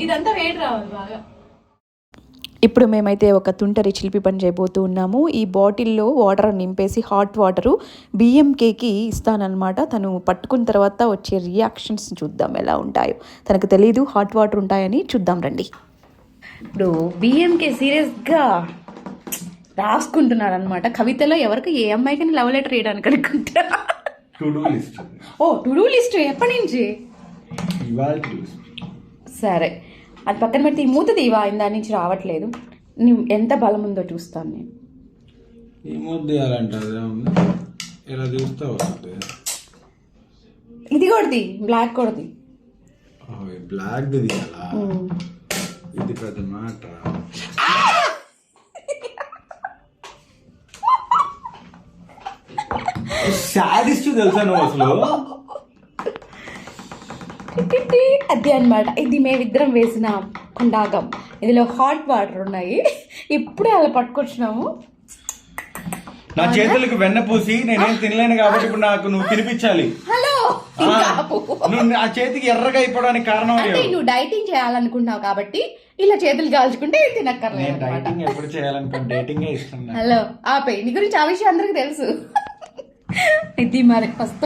ఇదంతా వేడి రావాలి బాగా. ఇప్పుడు మేమైతే ఒక తుంటరి చిలిపి పని చేయబోతూ ఉన్నాము. ఈ బాటిల్లో వాటర్ నింపేసి హాట్ వాటరు బియ్యంకేకి ఇస్తానన్నమాట. తను పట్టుకున్న తర్వాత వచ్చే రియాక్షన్స్ చూద్దాం ఎలా ఉంటాయో. తనకు తెలీదు హాట్ వాటర్ ఉంటాయని. చూద్దాం రండి. ఇప్పుడు బియ్యంకే సీరియస్గా రాసుకుంటున్నాడు అనమాట. కవితలో ఎవరికి ఏ అమ్మాయికి లవ్ లెటర్ వేయడానికి అనుకుంటా. ఓ టు డూ లిస్ట్ ఎప్పటి నుంచి? సరే అది పక్కన పెడితే ఈ మూత తీవా, దాని నుంచి రావట్లేదు. నువ్వు ఎంత బలం ఉందో చూస్తాను నేను. ఈ మూత తీయాలంటే ఇలా చూస్తావు. ఇది కొడది, బ్లాక్ కొడది. బ్లాక్ తీయాలా? ఇది పెద్ద మాట. సాడిస్ట్ తెలుసా నువ్వు అసలు? అది అనమాట. ఇది మేమిద్దరం వేసిన కుండాగం. ఇందులో హాట్ వాటర్ ఉన్నాయి. ఇప్పుడే అలా పట్టుకొచ్చినాము. నా చేతులకు వెన్న పూసి నేనేం తినలేను కాబట్టి ఇప్పుడు నాకు నువ్వు తినిపించాలి. హలో, నువ్వు ఆ చేతికి ఎర్రగా అయిపోవడానికి కారణం అంటే నువ్వు డైటింగ్ చేయాలనుకుంటున్నావు కాబట్టి ఇలా చేతులు కాల్చుకుంటే తినక్కర్లేదు. డైటింగ్ ఎప్పుడు చేయాలనుకుంటే డైటింగ్ ఇష్టం. హలో ఆపే, నీ గురించి ఆ విషయం అందరికి తెలుసు. ఇది మరి ఫస్ట్